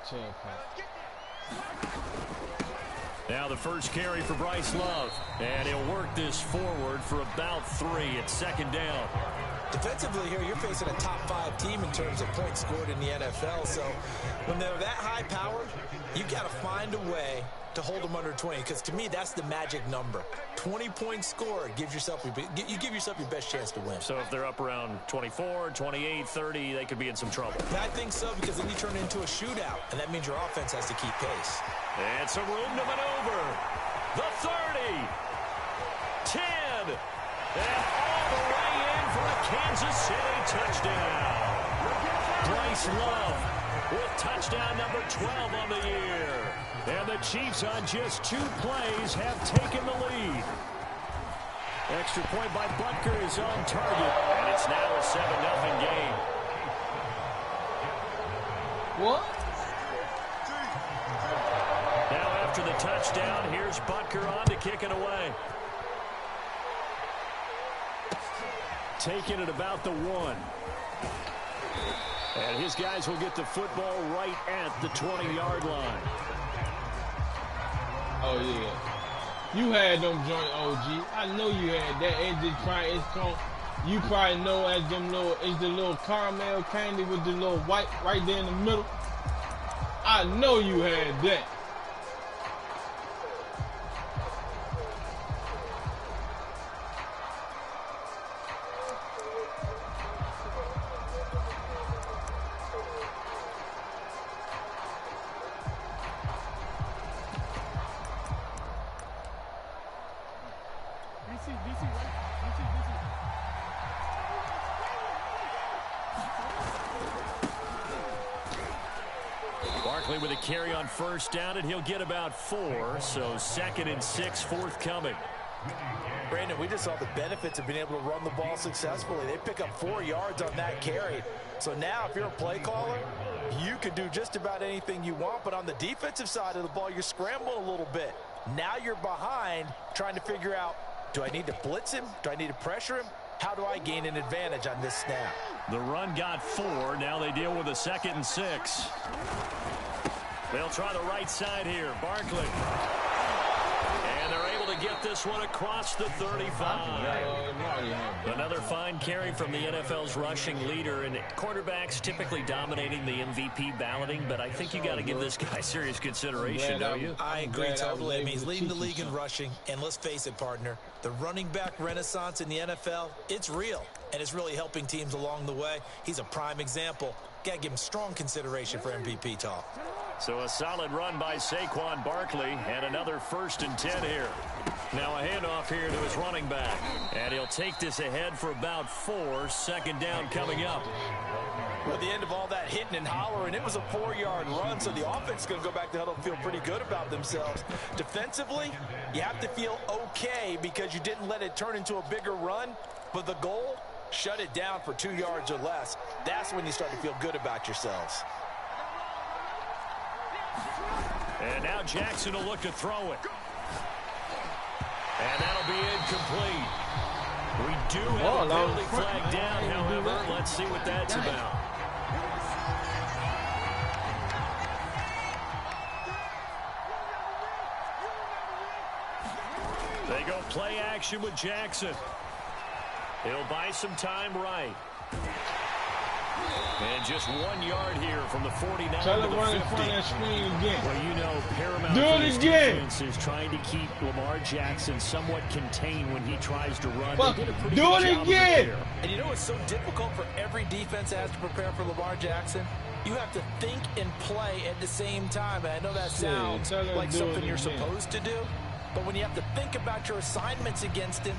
chain pack. Now the first carry for Bryce Love. And he'll work this forward for about 3. It's second down. Defensively here, you're facing a top 5 team in terms of points scored in the NFL. So when they're that high powered, you got to find a way to hold them under 20. Because to me, that's the magic number. 20 points scored gives yourself you give yourself your best chance to win. So if they're up around 24, 28, 30, they could be in some trouble. I think so, because then you turn it into a shootout, and that means your offense has to keep pace. And some room to maneuver. The 30, 10, and all the way in for a Kansas City touchdown. Bryce Love with touchdown number 12 on the year. And the Chiefs on just 2 plays have taken the lead. Extra point by Butker is on target. And it's now a 7-0 game. What? Now after the touchdown, here's Butker on to kick it away. Taking it about the 1. And his guys will get the football right at the 20-yard line. Oh, yeah. You had them joint, OG. I know you had that. You probably know as them little, it's the little caramel candy with the little white right there in the middle. I know you had that. With a carry on first down, and he'll get about 4, so 2nd and 6 forthcoming. Brandon, we just saw the benefits of being able to run the ball successfully. They pick up 4 yards on that carry. So now if you're a play caller, you can do just about anything you want, but on the defensive side of the ball, you're scrambling a little bit. Now you're behind trying to figure out, do I need to blitz him? Do I need to pressure him? How do I gain an advantage on this snap? The run got 4. Now they deal with a 2nd and 6. They'll try the right side here. Barkley. And they're able to get this one across the 35. Another fine carry from the NFL's rushing leader. And quarterbacks typically dominating the MVP balloting, but I think you got to give this guy serious consideration, don't you? I agree totally. I mean, he's leading the league in rushing. And let's face it, partner, the running back renaissance in the NFL, it's real. And it's really helping teams along the way. He's a prime example. Got to give him strong consideration for MVP talk. So a solid run by Saquon Barkley, and another 1st and 10 here. Now a handoff here to his running back. And he'll take this ahead for about 4. 2nd down coming up. At the end of all that hitting and hollering, it was a 4-yard run, so the offense is going to go back to huddle and feel pretty good about themselves. Defensively, you have to feel okay because you didn't let it turn into a bigger run, but the goal, shut it down for 2 yards or less. That's when you start to feel good about yourselves. And now Jackson will look to throw it. And that'll be incomplete. We do have a penalty flag down, however. Let's see what that's about. They go play action with Jackson. He'll buy some time right. And just 1 yard here from the 49 to the 50. Well, you know, paramount for this defense is trying to keep Lamar Jackson somewhat contained when he tries to run. Do it again! And you know what's so difficult for every defense that has to prepare for Lamar Jackson? You have to think and play at the same time. And I know that sounds like something you're supposed to do, but when you have to think about your assignments against him,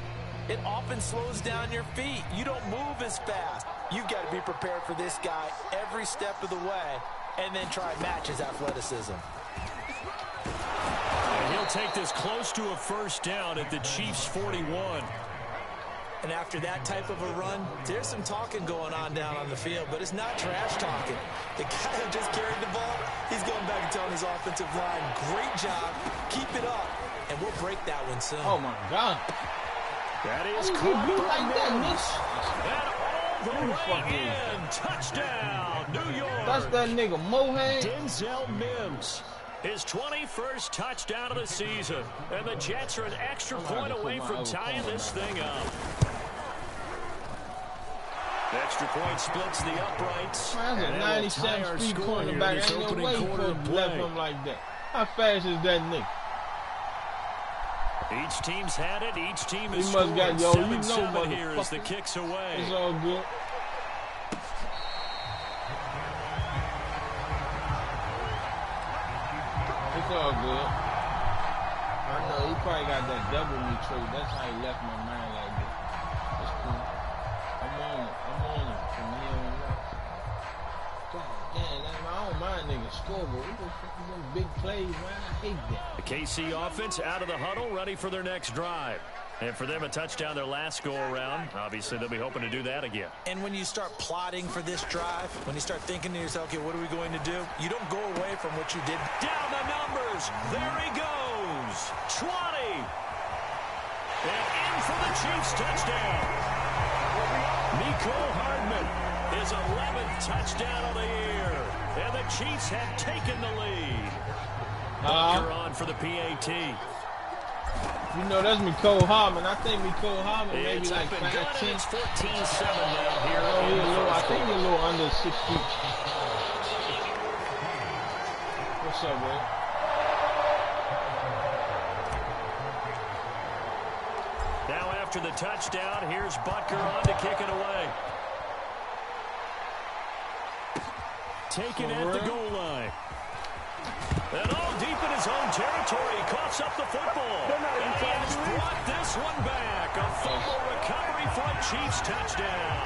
it often slows down your feet. You don't move as fast. You've got to be prepared for this guy every step of the way and then try and match his athleticism. And he'll take this close to a 1st down at the Chiefs' 41. And after that type of a run, there's some talking going on down on the field, but it's not trash talking. The guy who just carried the ball, he's going back and telling his offensive line, great job, keep it up, and we'll break that one soon. Oh, my God. That is caught by Mims. And the way in. Touchdown, New York. That's that nigga Mohan. Denzel Mims. His 21st touchdown of the season. And the Jets are an extra point away from tying this thing up. Extra point splits the uprights. Man, that's a 97 speed cornerback. Ain't no way he could left him like that. How fast is that nigga? Each team's had it. Each team is scored. 7-7 here as the kick's away. It's all good. It's all good. I know he probably got that double me trait. That's how he left my mind like that. That's cool. I'm on it from here on out. God damn, I don't mind niggas score, but what the fuck is them big plays, man? I hate that. The KC offense out of the huddle, ready for their next drive. And for them, a touchdown their last go-around. Obviously, they'll be hoping to do that again. And when you start plotting for this drive, when you start thinking to yourself, okay, what are we going to do? You don't go away from what you did. Down the numbers. There he goes. 20. And in for the Chiefs touchdown. Nico Hardman, his 11th touchdown of the year. And the Chiefs have taken the lead. Bucker on for the PAT. You know, that's Nicole Harmon. I think Nicole Harmon maybe like 5'10". It's 14-7 now here. I think he's a little under 6 feet. What's up, man? Now after the touchdown, here's Butker on to kick it away. Taken at the goal line. And all deep in his own territory, he coughs up the football. And he has brought this one back. A fumble recovery for a Chiefs touchdown.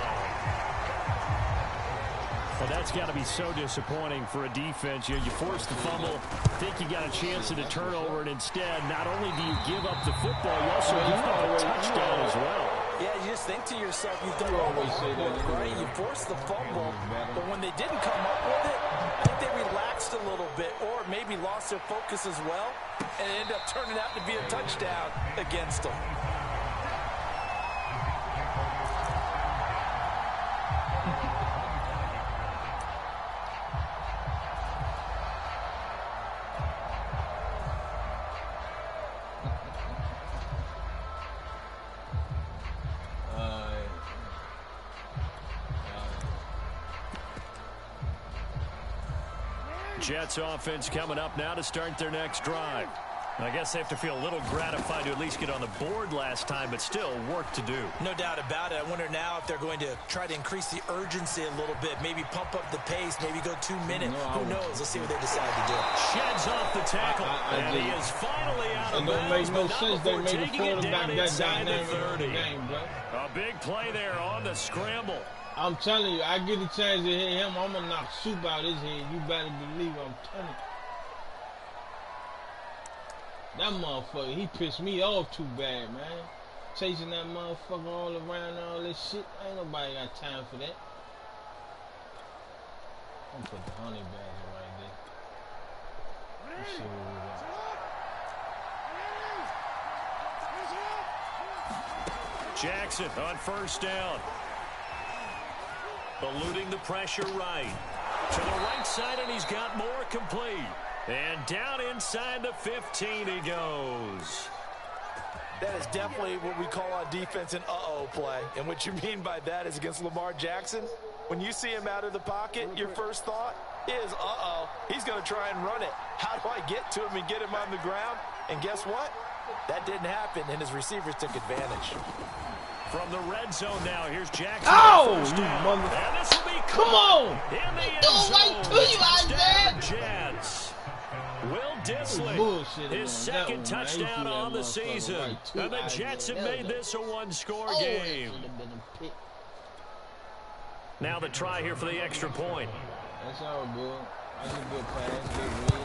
Well, that's got to be so disappointing for a defense. You force the fumble, think you got a chance at a turnover, and instead, not only do you give up the football, you also give up a touchdown as well. Yeah, you just think to yourself, you think, oh, right? You force the fumble, but when they didn't come up with it, I think they relaxed a little bit, or maybe lost their focus as well, and it ended up turning out to be a touchdown against them. Jets offense coming up now to start their next drive. I guess they have to feel a little gratified to at least get on the board last time, but still work to do. No doubt about it. I wonder now if they're going to try to increase the urgency a little bit, maybe pump up the pace, maybe go 2 minutes. Who knows? Let's see what they decide to do. Sheds off the tackle, and he is finally out of bounds. It don't make no sense they made a quarterback that dynamic in the game, bro. A big play there on the scramble. I'm telling you, I get a chance to hit him, I'm going to knock soup out his head. You better believe I'm telling you. That motherfucker, he pissed me off too bad, man. Chasing that motherfucker all around and all this shit. Ain't nobody got time for that. I'm going to put the honey badger right there. Let's see what we got. Jackson on first down. Eluding the pressure right. To the right side, and he's got more complete. And down inside the 15 he goes. That is definitely what we call on defense an uh-oh play. And what you mean by that is against Lamar Jackson, when you see him out of the pocket, your first thought is, uh-oh, he's going to try and run it. How do I get to him and get him on the ground? And guess what? That didn't happen, and his receivers took advantage. From the red zone now, here's Jackson. Oh, you mother... And this will be come on! In the end zone. Right to you, Isaiah! Jets. Will Dissly, his second touchdown on the season. Right and the Jets have made this a one-score game. Now the try here for the extra point. That's all good. That's a good pass. Good read.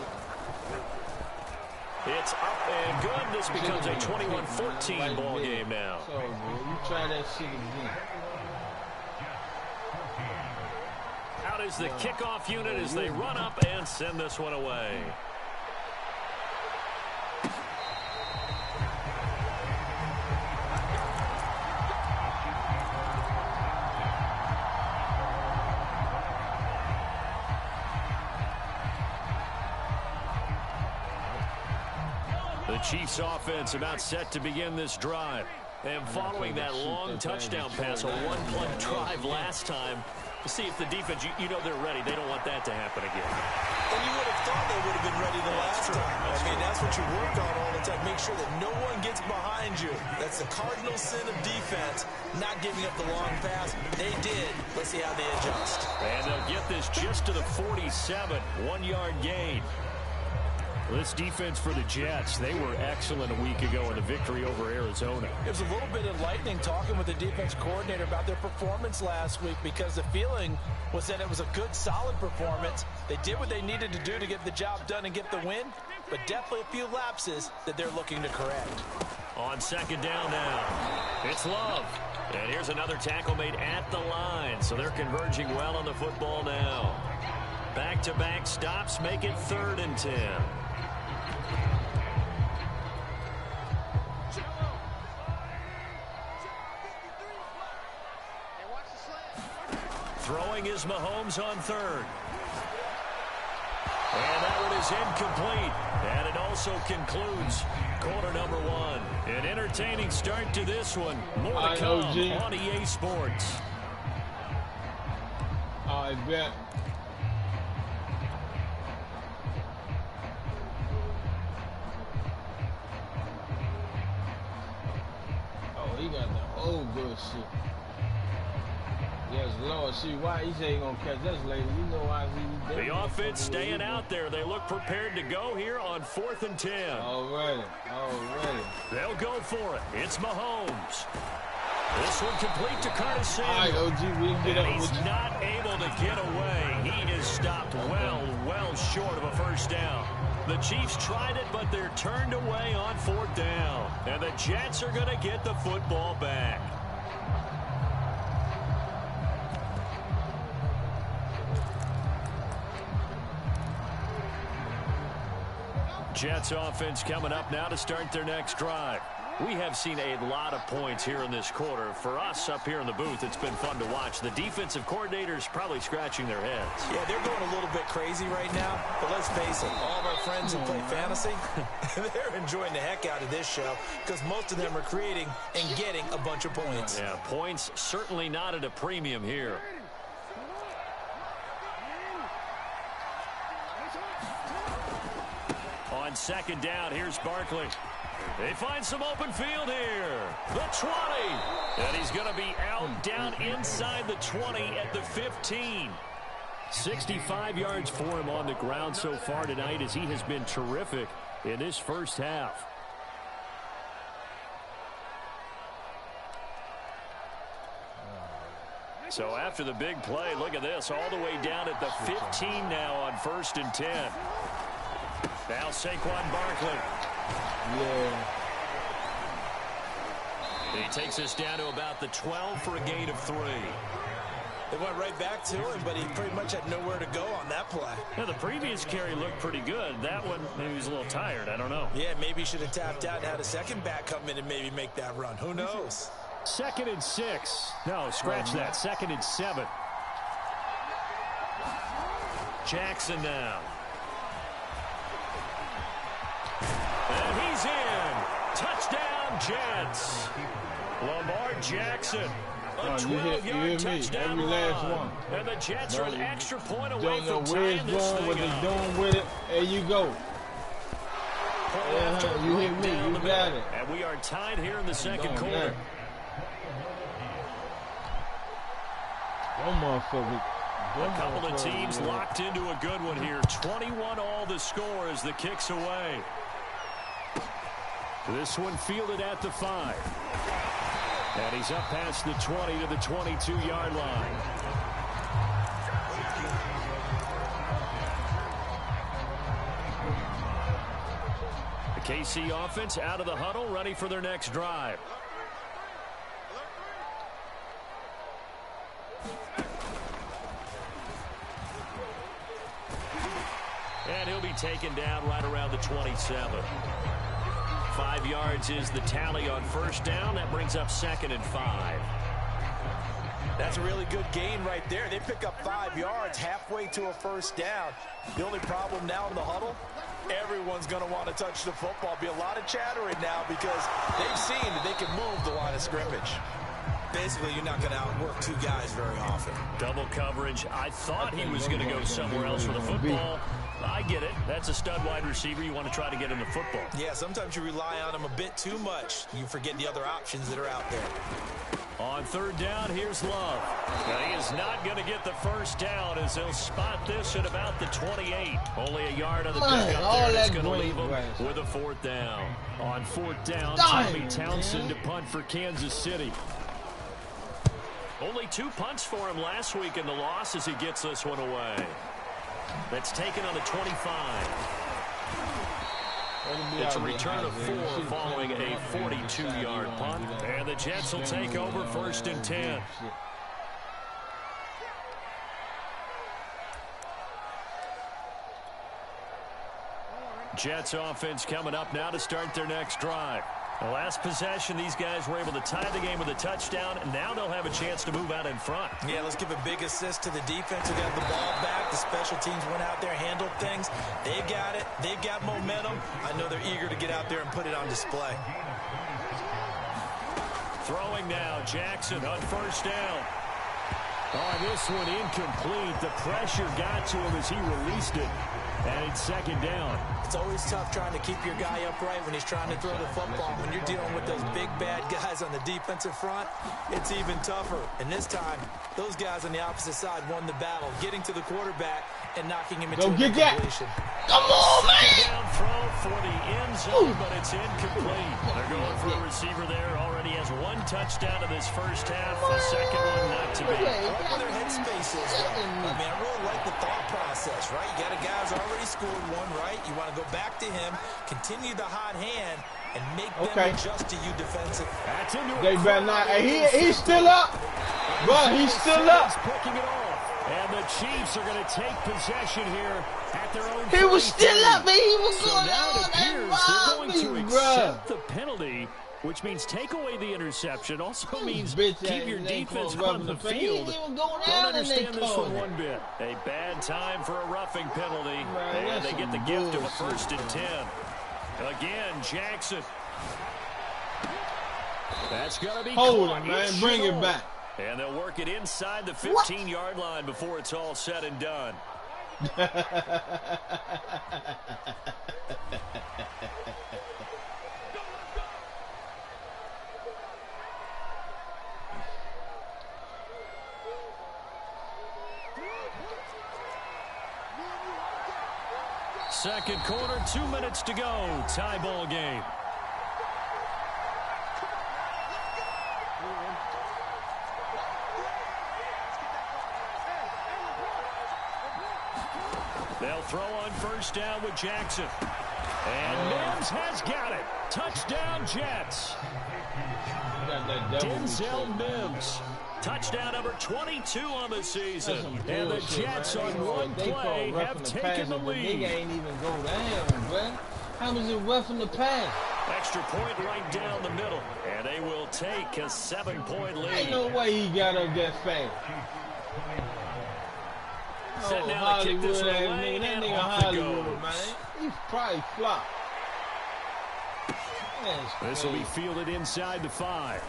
It's up and good. This becomes a 21-14 ball game now. So, bro, you try that shit again. Out is the kickoff unit as they run up and send this one away. The Chiefs offense about set to begin this drive. And following that long touchdown pass, a one-play drive last time, to see if the defense, you know they're ready. They don't want that to happen again. And you would have thought they would have been ready the last time. That's what you work on all the time. Make sure that no one gets behind you. That's the cardinal sin of defense, not giving up the long pass. They did. Let's see how they adjust. And they'll get this just to the 47, 1-yard gain. This defense for the Jets, they were excellent a week ago in the victory over Arizona. It was a little bit enlightening talking with the defense coordinator about their performance last week, because the feeling was that it was a good, solid performance. They did what they needed to do to get the job done and get the win, but definitely a few lapses that they're looking to correct. On second down now, it's Love. And here's another tackle made at the line, so they're converging well on the football now. Back-to-back stops make it 3rd and 10. Throwing is Mahomes on 3rd. And that one is incomplete. And it also concludes quarter number 1. An entertaining start to this one. More to come on EA Sports. I bet. Oh, he got the old good shit. Yes, Lord. See why he say he gonna catch us later. You know why he. The offense staying out there. They look prepared to go here on 4th and 10. Already. They'll go for it. It's Mahomes. This one complete to Curtis Samuel. All right, OG, we can get up. He's not able to get away. He is stopped well short of a first down. The Chiefs tried it, but they're turned away on 4th down. And the Jets are going to get the football back. Jets offense coming up now to start their next drive. We have seen a lot of points here in this quarter. For us up here in the booth, it's been fun to watch. The defensive coordinators probably scratching their heads. Yeah, they're going a little bit crazy right now. But let's face it, all of our friends who play fantasy, they're enjoying the heck out of this show, because most of them are creating and getting a bunch of points. Yeah, points certainly not at a premium here. On second down, here's Barkley. They find some open field here. The 20. And he's going to be out down inside the 20 at the 15. 65 yards for him on the ground so far tonight, as he has been terrific in this first half. So after the big play, look at this, all the way down at the 15 now on 1st and 10. Now Saquon Barkley. Yeah. He takes us down to about the 12 for a gain of 3. They went right back to him, but he pretty much had nowhere to go on that play. Yeah, the previous carry looked pretty good. That one, maybe he was a little tired. I don't know. Yeah, maybe he should have tapped out and had a second back come in and maybe make that run. Who knows? 2nd and 6. No, scratch that. 2nd and 7. Jackson now. And he's in. Touchdown, Jets. Lamar Jackson. A 12-yard touchdown every last one. And the Jets are an extra point away from don't know where it's going, what they're doing with it. There you go. You hit me. You got it. And we are tied here in the second quarter. A couple of teams locked into a good one here. 21 all the score as the kick's away. This one fielded at the 5. And he's up past the 20 to the 22-yard line. The KC offense out of the huddle, ready for their next drive. And he'll be taken down right around the 27. 5 yards is the tally on first down. That brings up 2nd and 5. That's a really good gain right there. They pick up 5 yards halfway to a first down. The only problem now in the huddle, Everyone's going to want to touch the football. Be a lot of chattering now because they've seen that they can move the line of scrimmage. Basically, you're not going to outwork two guys very often. Double coverage. I thought he was going to go somewhere else with the football. I get it. That's a stud wide receiver. You want to try to get him the football. Yeah, sometimes you rely on him a bit too much. You forget the other options that are out there. On third down, here's Love. Now, he is not going to get the first down as they'll spot this at about the 28. Only a yard on the pickup there. That's going to leave him with a fourth down. On fourth down, Tommy Townsend to punt for Kansas City. Only 2 punts for him last week in the loss as he gets this one away. That's taken on the 25. It's a return of 4 following a 42-yard punt. And the Jets will take over 1st and 10. Jets offense coming up now to start their next drive. The last possession, these guys were able to tie the game with a touchdown, and now they'll have a chance to move out in front. Yeah, let's give a big assist to the defense who got the ball back. The special teams went out there, handled things. They've got it. They've got momentum. I know they're eager to get out there and put it on display. Throwing now, Jackson on first down. Oh, this one incomplete. The pressure got to him as he released it. And it's second down. It's always tough trying to keep your guy upright when he's trying to throw the football. When you're dealing with those big, bad guys on the defensive front, it's even tougher. And this time, those guys on the opposite side won the battle, getting to the quarterback and knocking him into a completion. Come on, man! Down throw for the end zone, but it's incomplete. They're going for a receiver there. Already has 1 touchdown in this first half. The second one not to be. I like where their headspace is, though. I mean, I really like the thought process, right? You got a guy who's already scored one, right? You want to go back to him, continue the hot hand, and make them adjust to you defensively. They better not. He's still up. But he's still up. Picking it off. And the Chiefs are going to take possession here at their own. He was still up, man. He was going on. It appears they're going to accept the penalty, which means take away the interception. Also means keep your defense on the field. Don't understand this one bit. A bad time for a roughing penalty. And they get the gift of a 1st and 10. Again, Jackson. That's going to be hold him, man. Bring it back. And they'll work it inside the 15-yard line before it's all said and done. Second quarter, 2 minutes to go. Tie ball game. They'll throw on first down with Jackson. And Mims has got it. Touchdown, Jets. Denzel Mims. Touchdown number 22 on the season. And the Jets on one play have taken the lead. Nigga ain't even go down, bro. How was it roughing the pass? Extra point right down the middle. And they will take a 7-point lead. Ain't no way he got up that fast. Setting out to kick this one away, that and nigga off it Hollywood, goes. man. He probably flopped. This will be fielded inside the 5.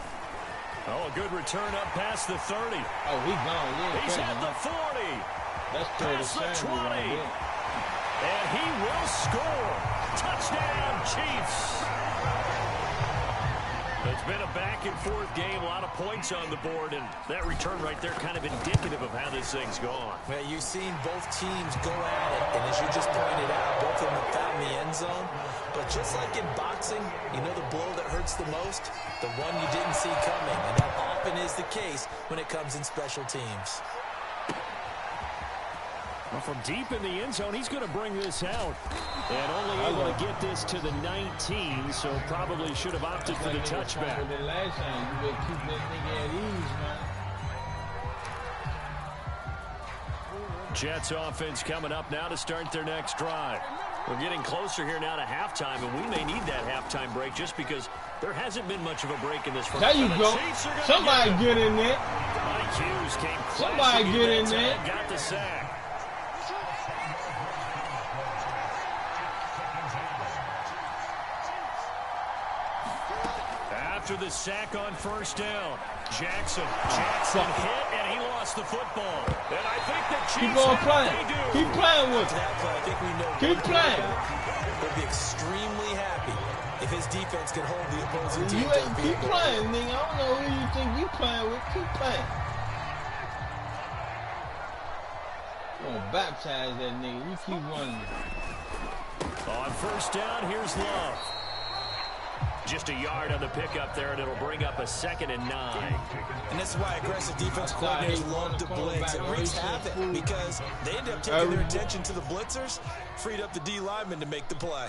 Oh, a good return up past the 30. Oh, he gone. Yeah, he's at the 40. That's past the 20. And he will score. Touchdown, Chiefs. It's been a back-and-forth game, a lot of points on the board, and that return right there kind of indicative of how this thing's gone. Well, you've seen both teams go at it, and as you just pointed out, both of them have found the end zone. But just like in boxing, you know the blow that hurts the most? The one you didn't see coming, and that often is the case when it comes in special teams. Well, from deep in the end zone, he's going to bring this out. And only able to get this to the 19, so probably should have opted for the touchback. The last time, you better keep that nigga at ease, man. Jets offense coming up now to start their next drive. We're getting closer here now to halftime, and we may need that halftime break just because there hasn't been much of a break in this first. There you go. Somebody get in there. Mike Hughes came somebody get in there. Got the sack. after the sack on first down. Jackson hit, and he lost the football. And I think the Chiefs keep on playing. Keep playing with it. I think we know keep playing. He'll be extremely happy if his defense can hold the opposing team. Keep playing, nigga. I don't know who you think you playing with. Keep playing. I'm gonna baptize that nigga. You keep running. On first down, here's Love. Just a yard on the pickup there, and it'll bring up a 2nd and 9. And this is why aggressive defense coordinators love to blitz. It wreaks havoc because they end up taking their attention to the blitzers, freed up the D lineman to make the play.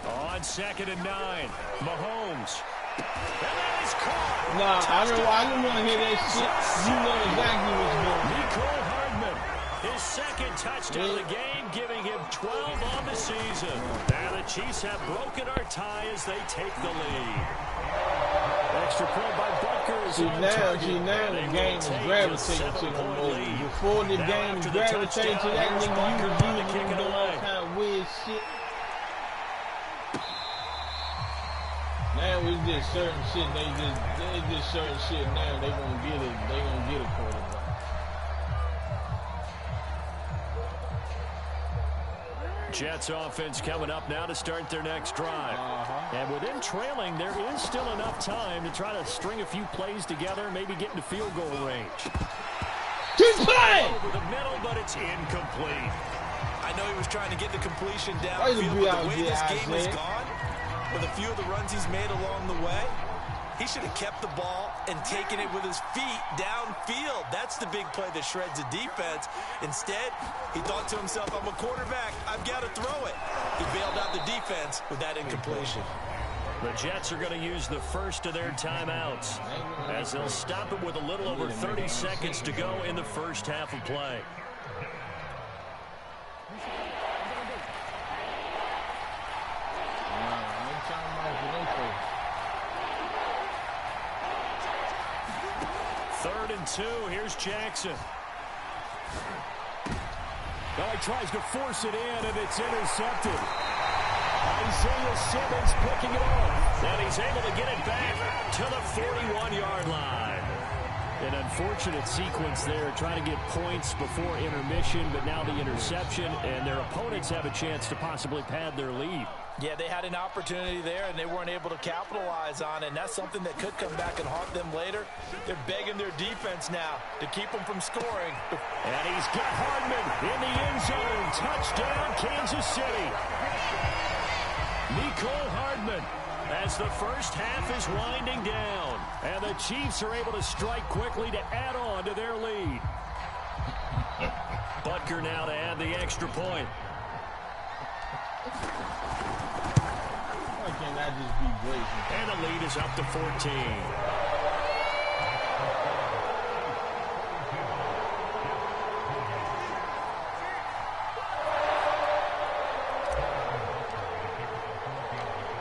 On 2nd and 9, Mahomes. And that is caught. Nah, I don't want to hear that shit. You know exactly what's going on. Nicole Hardman, his 2nd touchdown of the game, giving him 12 on the season. Now the Chiefs have broken our tie as they take the lead. Extra point by Butker is on target. Now the game is gravitating to the mobile. Before the game is gravitating to that nigga, you was doing all kind of weird shit. Now it's just certain shit. They just certain shit. Now they gonna get it. They gonna get a quarterback. Jets offense coming up now to start their next drive. And with them trailing, there is still enough time to try to string a few plays together, maybe get into field goal range. Keep playing! Over the middle, but it's incomplete. I know he was trying to get the completion downfield, but the way this game has gone, with a few of the runs he's made along the way, he should have kept the ball and taken it with his feet downfield. That's the big play that shreds the defense. Instead, he thought to himself, I'm a quarterback, I've got to throw it. He bailed out the defense with that incompletion. The Jets are going to use the first of their timeouts as they'll stop it with a little over 30 seconds to go in the first half of play. Third and 2. Here's Jackson. Well, he tries to force it in, and it's intercepted. Isaiah Simmons picking it off. And he's able to get it back to the 41-yard line. An unfortunate sequence there, trying to get points before intermission, but now the interception, and their opponents have a chance to possibly pad their lead. Yeah, they had an opportunity there, and they weren't able to capitalize on it, and that's something that could come back and haunt them later. They're begging their defense now to keep them from scoring. And he's got Hardman in the end zone. Touchdown, Kansas City. Nicole Hardman, as the first half is winding down. And the Chiefs are able to strike quickly to add on to their lead. Butker now to add the extra point. Why can't that just be brazen? And the lead is up to 14.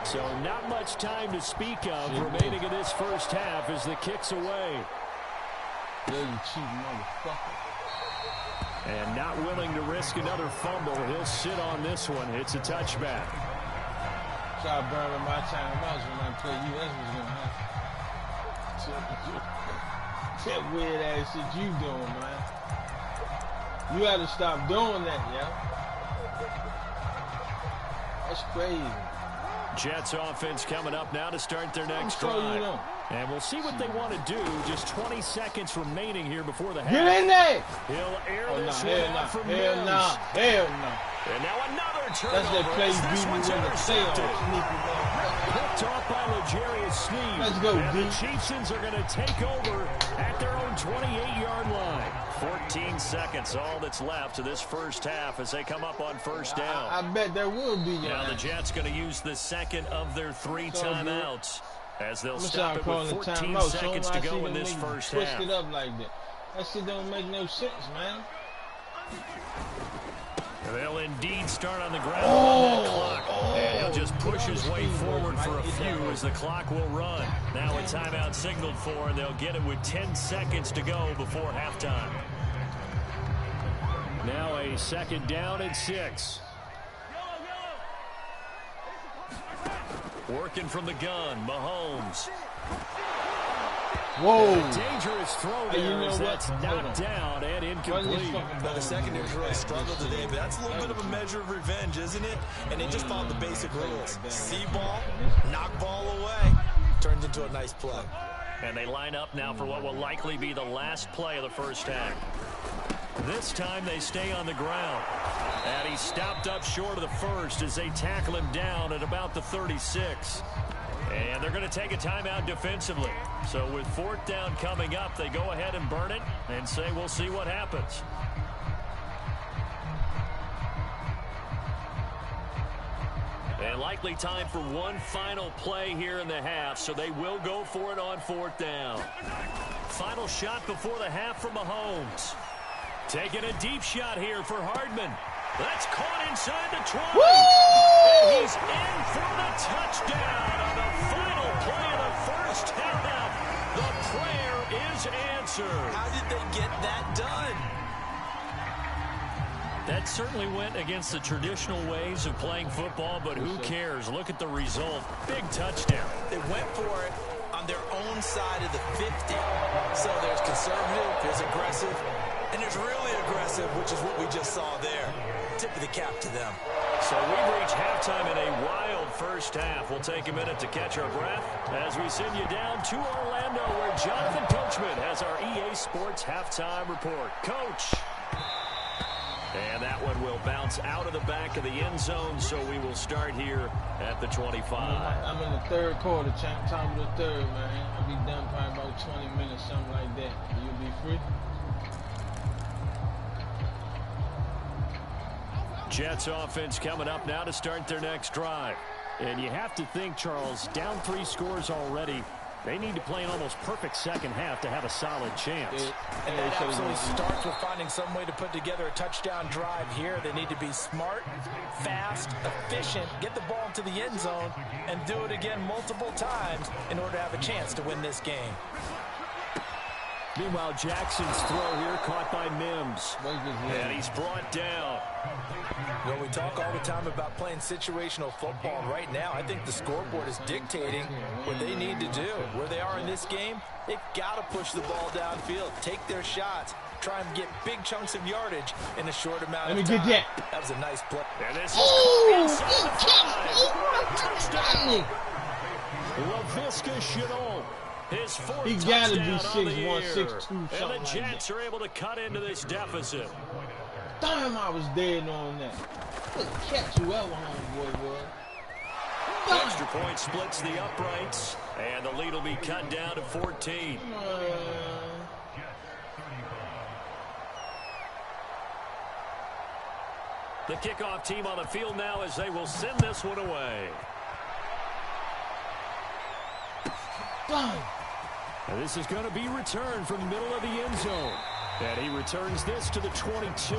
So not much time to speak of remaining in this first half as the kick's away. Dirty cheap motherfucker. And not willing to risk another fumble. He'll sit on this one. It's a touchback. Try to burn in my timeouts when I play you. That's what's going to happen. That weird ass shit you doing, man. You got to stop doing that, yo. That's crazy. Jets offense coming up now to start their next drive. And we'll see what they want to do. Just 20 seconds remaining here before the half. Get in there! He'll air this one out from Hell Mills. no. Hell no. And now another turnover. That's that play This one's intercepted. Picked off by L'Jarius Sneed. Let's go, and D. the Chiefs are going to take over at their own 28-yard line. 14 seconds, all that's left to this first half as they come up on first down. I bet there will be. Now the Jets going to use the second of their 3 timeouts as they'll stop it with 14 seconds to go in this first half. Twist it up like that. That shit don't make no sense, man. They'll indeed start on the ground on that clock. And he'll just push his way forward for a few as the clock will run. Now a timeout signaled for, and they'll get it with 10 seconds to go before halftime. Now a second down and 6. Working from the gun, Mahomes. Whoa. Dangerous throw there. You know that's knocked down and incomplete. Now, the secondary's really struggled today, but that's a little bit of a measure of revenge, isn't it? And they just followed the basic rules. See ball, knock ball away. Turns into a nice play. And they line up now for what will likely be the last play of the first half. This time they stay on the ground. And he stopped up short of the first as they tackle him down at about the 36. And they're going to take a timeout defensively. So with fourth down coming up, they go ahead and burn it and say we'll see what happens. And likely time for one final play here in the half, so they will go for it on fourth down. Final shot before the half from Mahomes. Taking a deep shot here for Hardman. That's caught inside the 20. And he's in for the touchdown on the final play of the first half. The prayer is answered. How did they get that done? That certainly went against the traditional ways of playing football, but who cares? Look at the result. Big touchdown. They went for it on their own side of the 50. So there's conservative, there's aggressive, and there's really aggressive, which is what we just saw there. Tip of the cap to them. So we've reached halftime in a wild first half. We'll take a minute to catch our breath as we send you down to Orlando, where Jonathan Coachman has our EA Sports halftime report. Coach. And that one will bounce out of the back of the end zone, so we will start here at the 25. I'm in the third quarter, top of the third, man. I'll be done probably about 20 minutes, something like that. You'll be free? Jets offense coming up now to start their next drive. And you have to think, Charles, down 3 scores already. They need to play an almost perfect second half to have a solid chance. And that absolutely starts with finding some way to put together a touchdown drive here. They need to be smart, fast, efficient, get the ball into the end zone, and do it again multiple times in order to have a chance to win this game. Meanwhile, Jackson's throw here caught by Mims. And he's brought down. Well, we talk all the time about playing situational football. Right now, I think the scoreboard is dictating what they need to do. Where they are in this game, they've got to push the ball downfield, take their shots, try and get big chunks of yardage in a short amount of time. Let me get that. That was a nice play. And this is touchdown. LaVisca Chenault. His fourth he gotta be touchdown 6'1", 6'2", something and the like Jets that. are able to cut into this deficit. Damn, I was dead on that. Good catch, whoever homeboy was. The extra point splits the uprights, and the lead will be cut down to 14. The kickoff team on the field now as they will send this one away. And this is going to be returned from the middle of the end zone. And he returns this to the 22.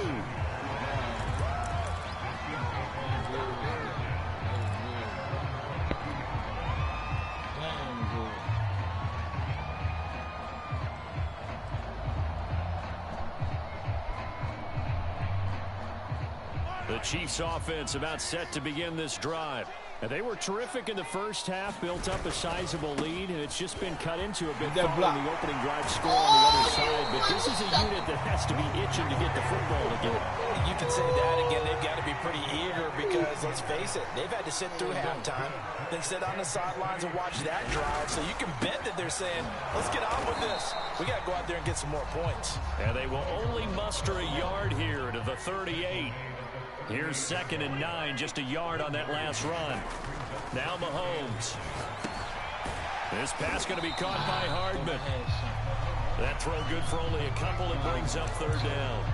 The Chiefs offense about set to begin this drive. And they were terrific in the first half, built up a sizable lead, and it's just been cut into a bit following the opening drive score on the other side. But this is a unit that has to be itching to get the football again. You can say that again. They've got to be pretty eager because, let's face it, they've had to sit through halftime, then sit on the sidelines and watch that drive. So you can bet that they're saying, let's get on with this. We got to go out there and get some more points. And they will only muster a yard here to the 38. Here's 2nd and 9, just a yard on that last run. Now Mahomes. This pass going to be caught by Hardman. That throw good for only a couple and brings up 3rd down.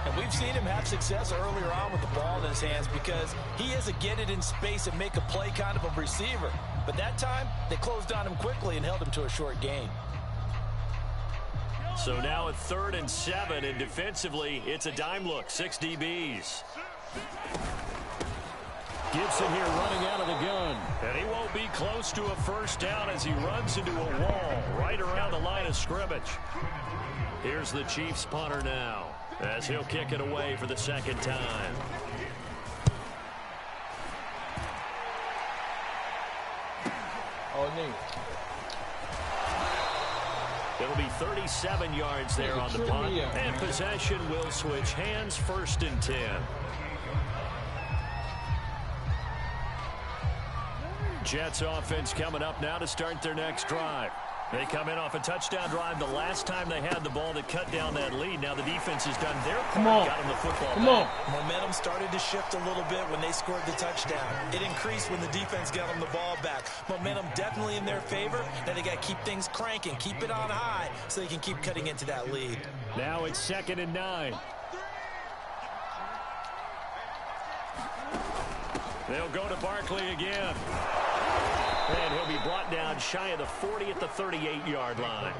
And we've seen him have success earlier on with the ball in his hands because he is a get it in space and make a play kind of a receiver. But that time, they closed on him quickly and held him to a short gain. So now at 3rd and 7, and defensively, it's a dime look, 6 DBs. Gibson here running out of the gun. And he won't be close to a first down as he runs into a wall right around the line of scrimmage. Here's the Chiefs punter now as he'll kick it away for the 2nd time. Oh, nigga. It'll be 37 yards there on the punt. And possession will switch hands, 1st and 10. Jets offense coming up now to start their next drive. They come in off a touchdown drive the last time they had the ball to cut down that lead. Now the defense has done their part, got them the football back. Momentum started to shift a little bit when they scored the touchdown. It increased when the defense got them the ball back. Momentum definitely in their favor. Now they got to keep things cranking, keep it on high so they can keep cutting into that lead. Now it's 2nd and 9. They'll go to Barkley again. And he'll be brought down shy of the 40 at the 38-yard line.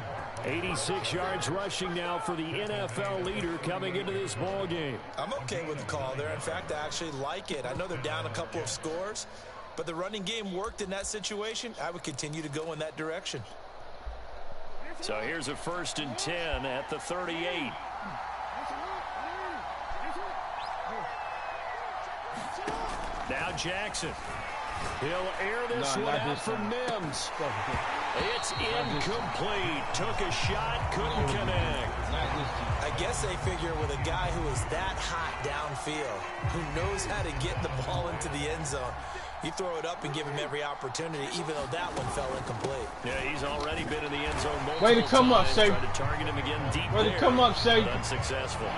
86 yards rushing now for the NFL leader coming into this ball game. I'm okay with the call there. In fact, I actually like it. I know they're down a couple of scores, but the running game worked in that situation. I would continue to go in that direction. So here's a 1st and 10 at the 38. Now Jackson. He'll air this one out for Mims. It's incomplete. Took a shot, couldn't connect. I guess they figure with a guy who is that hot downfield, who knows how to get the ball into the end zone, you throw it up and give him every opportunity, even though that one fell incomplete. Yeah, he's already been in the end zone multiple Way to come times. up, Safe. Tried to target him again deep Way to come up, Safe. Unsuccessful.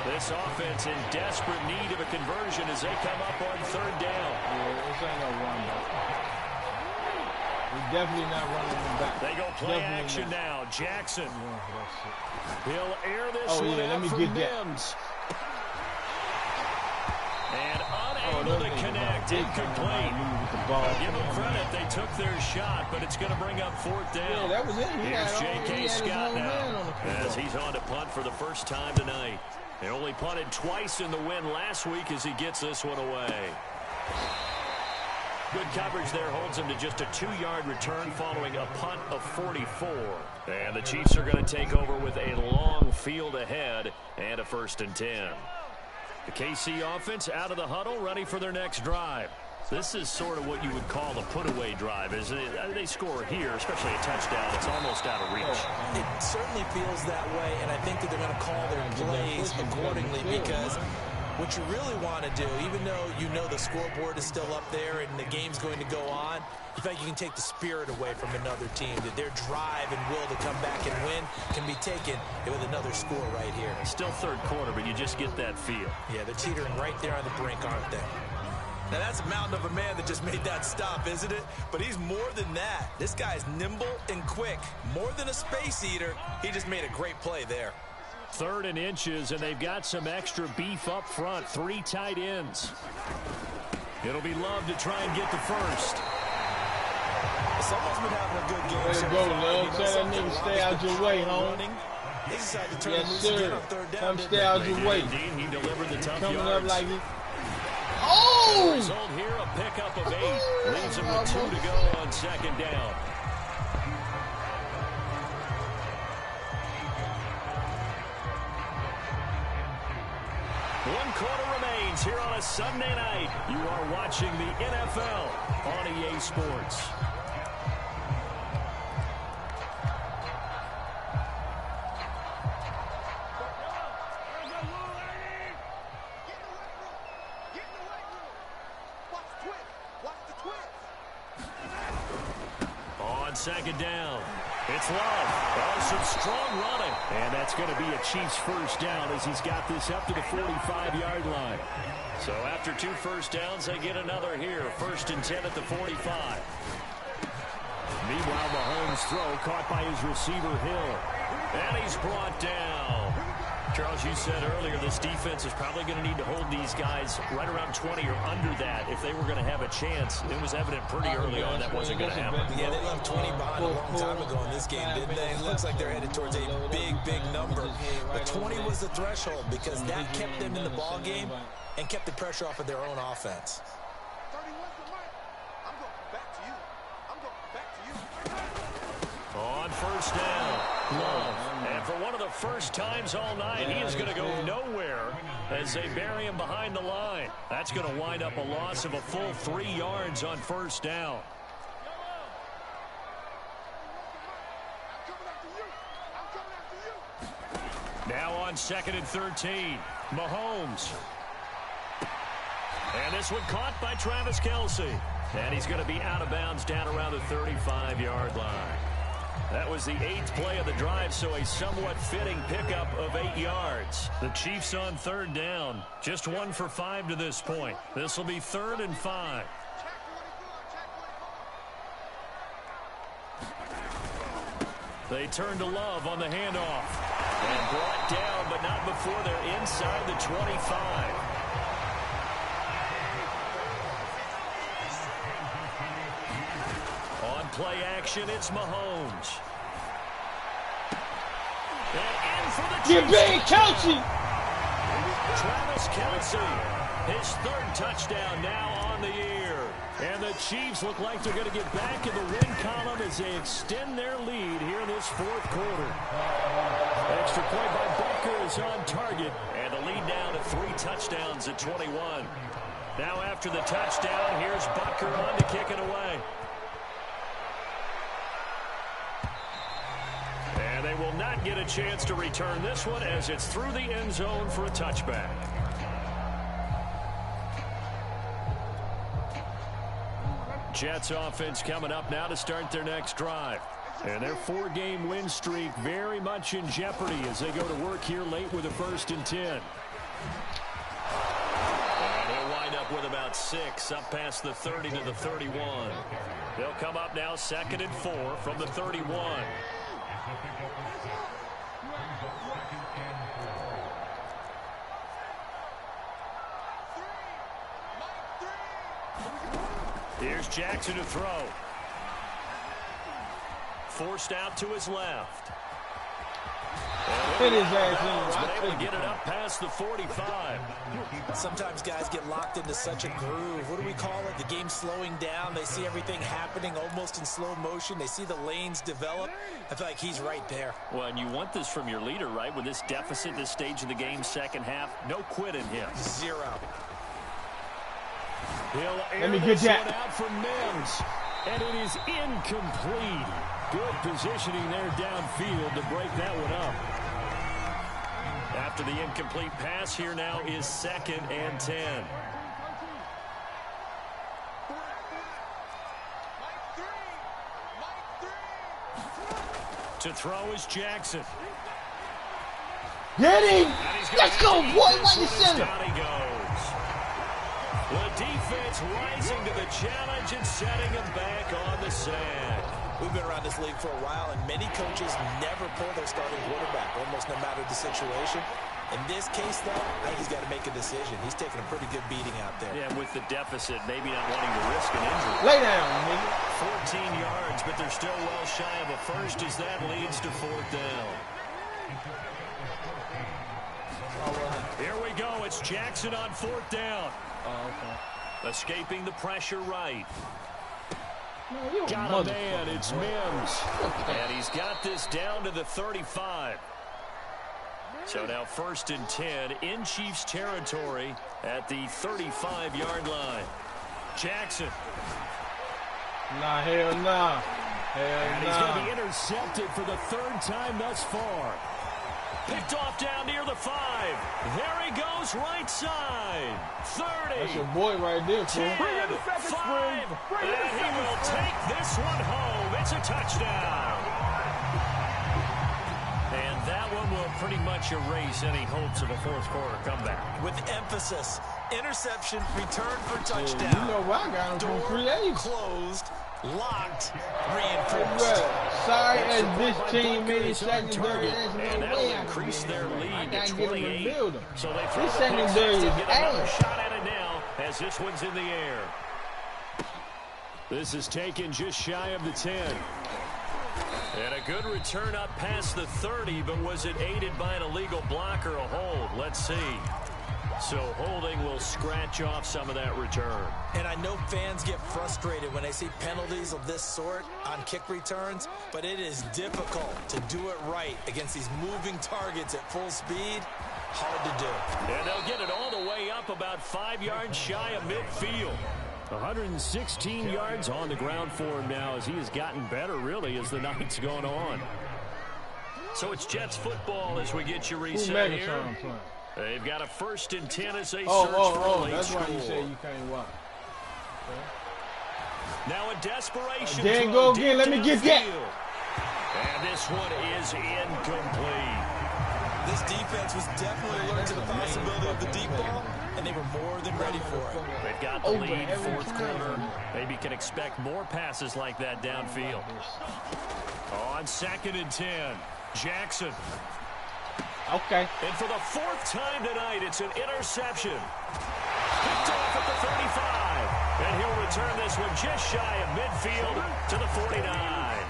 This offense in desperate need of a conversion as they come up on 3rd down. Yeah, this ain't no run back. We're definitely not running them back. They go play action now. Jackson. He'll air this one let out me for get Mims. And unable to connect. Incomplete. Give them credit. They took their shot, but it's going to bring up 4th down. Yeah, that was it. Here's J.K. Scott now as he's on to punt for the first time tonight. They only punted twice in the win last week as he gets this one away. Good coverage there holds him to just a 2-yard return following a punt of 44. And the Chiefs are going to take over with a long field ahead and a 1st and 10. The KC offense out of the huddle, ready for their next drive. This is sort of what you would call a put-away drive, isn't it? They score here, especially a touchdown. It's almost out of reach. It certainly feels that way, and I think that they're going to call their plays accordingly because what you really want to do, even though you know the scoreboard is still up there and the game's going to go on, in fact, you can take the spirit away from another team, that their drive and will to come back and win can be taken with another score right here. Still 3rd quarter, but you just get that feel. Yeah, they're teetering right there on the brink, aren't they? Now, that's a mountain of a man that just made that stop, isn't it? But he's more than that. This guy's nimble and quick. More than a space eater, he just made a great play there. 3rd and inches, and they've got some extra beef up front. 3 tight ends. It'll be Love to try and get the first. Someone's been having a good game. Way to go, Love. Tell that nigga stay out your way, homie. Yes, sir. Come stay out your way. He delivered the tough Coming yards. up like it. Oh! Result here, a pickup of 8. Leaves him with 2 to go on 2nd down. One quarter remains here on a Sunday night. You are watching the NFL on EA Sports. On 2nd down, it's Love. Oh, some strong running. And that's going to be a Chiefs 1st down as he's got this up to the 45-yard line. So after 2 first downs, they get another here. 1st and 10 at the 45. Meanwhile, Mahomes' throw caught by his receiver, Hill. And he's brought down. Charles, you said earlier this defense is probably going to need to hold these guys right around 20 or under that if they were going to have a chance. It was evident pretty early on that wasn't going to happen. Yeah, they left 20 behind a long time ago in this game, didn't they? It looks like they're headed towards a big, big number. But 20 was the threshold because that kept them in the ball game and kept the pressure off of their own offense. On 1st down, Love. And for one of the first times all night, he is going to go nowhere as they bury him behind the line. That's going to wind up a loss of a full 3 yards on 1st down. 2nd and 13. Mahomes. And this one caught by Travis Kelce. And he's going to be out of bounds down around the 35-yard line. That was the 8th play of the drive, so a somewhat fitting pickup of 8 yards. The Chiefs on 3rd down. Just 1 for 5 to this point. This will be 3rd and 5. They turn to Love on the handoff. And brought down, but not before they're inside the 25. On play action, it's Mahomes. And in for the Get big, Kelce! Travis Kelce, his 3rd touchdown now on the year. And the Chiefs look like they're going to get back in the win column as they extend their lead here in this 4th quarter. Extra point by Butker is on target. And the lead down to 3 touchdowns at 21. Now after the touchdown, here's Butker on to kick it away. And they will not get a chance to return this one as it's through the end zone for a touchback. Jets offense coming up now to start their next drive. And their 4-game win streak very much in jeopardy as they go to work here late with a 1st and 10. And he'll wind up with about 6 up past the 30 to the 31. They'll come up now 2nd and 4 from the 31. Here's Jackson to throw. Forced out to his left. Hit his ass in. Been able to get it up past the 45. Sometimes guys get locked into such a groove. What do we call it? The game slowing down. They see everything happening almost in slow motion. They see the lanes develop. I feel like he's right there. Well, and you want this from your leader, right? With this deficit, this stage of the game, 2nd half, no quit in him. 0. He'll Let me get that one out from Mims, and it is incomplete. Good positioning there downfield to break that one up. After the incomplete pass, here now is 2nd and 10. To throw is Jackson. Get him! Let's go, boy! Like the center. The defense rising to the challenge and setting him back on the sand. We've been around this league for a while, and many coaches never pull their starting quarterback, almost no matter the situation. In this case, though, I think he's got to make a decision. He's taking a pretty good beating out there. Yeah, with the deficit, maybe not wanting to risk an injury. Lay down, nigga. 14 yards, but they're still well shy of a first as that leads to 4th down. Here we go. It's Jackson on 4th down. Escaping the pressure right. Got a man. It's Mims. And he's got this down to the 35. So now 1st and 10 in Chiefs territory at the 35-yard line. Jackson. Nah, hell nah. And he's going to be intercepted for the 3rd time thus far. Picked off down near the 5. There he goes, right side. 30. That's your boy right there, 10, 5. And he will take this one home. It's a touchdown. And that one will pretty much erase any hopes of a 4th quarter comeback. With emphasis, interception, return for touchdown. Yeah, you know what? I got him from free agent. Closed, locked, reinforced. Sorry as this team made secondary. And that will increase their lead to 28. So they throw this the secondary is get another ass. shot at it now as this one's in the air. This is taken just shy of the 10. And a good return up past the 30, but was it aided by an illegal block or a hold? Let's see. So holding will scratch off some of that return. And I know fans get frustrated when they see penalties of this sort on kick returns, but it is difficult to do it right against these moving targets at full speed. Hard to do. And they'll get it all the way up about 5 yards shy of midfield. 116 yards on the ground for him now as he has gotten better, really, as the night's gone on. So it's Jets football as we get you reset here. They've got a 1st and 10 as they search for a late that's score. why you say you can't watch. Okay. Now in desperation. There you go again. Let me get that. And this one is incomplete. This defense was definitely alert to the possibility of the deep ball, and they were more than ready for it. They've got the lead, 4th quarter. Maybe can expect more passes like that downfield. On 2nd and 10, Jackson. Okay. And for the 4th time tonight, it's an interception. Picked off at the 35. And he'll return this one just shy of midfield to the 49.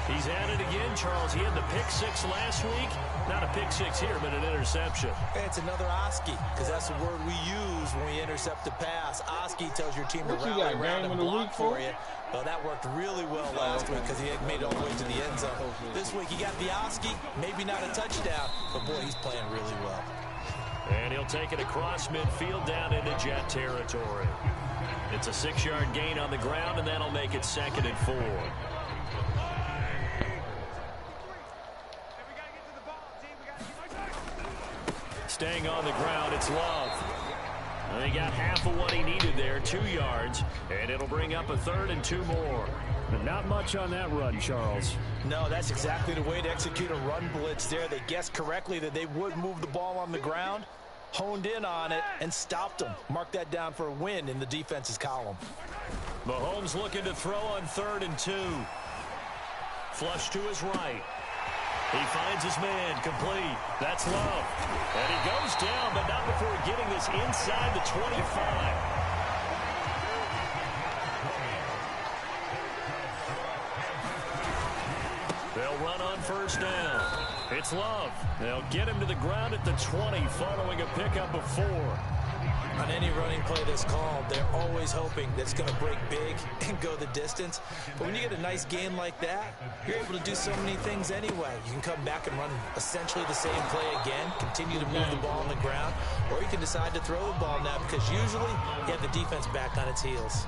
He's at it again, Charles. He had the pick 6 last week. Not a pick 6 here, but an interception. It's another Oski, because that's the word we use when we intercept a pass. Oski tells your team to rally around and block for you. Well, that worked really well last week because he had made it all the way to the end zone. This week he got the Oski, maybe not a touchdown, but boy, he's playing really well. And he'll take it across midfield down into Jet territory. It's a 6-yard gain on the ground, and that'll make it 2nd and 4. Staying on the ground, it's Love. And he got half of what he needed there, 2 yards, and it'll bring up a 3rd and 2 more. But not much on that run, Charles. No, that's exactly the way to execute a run blitz there. They guessed correctly that they would move the ball on the ground, honed in on it, and stopped them. Mark that down for a win in the defense's column. Mahomes looking to throw on 3rd and 2. Flush to his right. He finds his man, complete. That's Love. And he goes down, but not before getting this inside the 25. They'll run on 1st down. It's Love. They'll get him to the ground at the 20 following a pickup of 4. On any running play that's called, they're always hoping that it's going to break big and go the distance. But when you get a nice gain like that, you're able to do so many things anyway. You can come back and run essentially the same play again, continue to move the ball on the ground, or you can decide to throw the ball now because usually you have the defense back on its heels.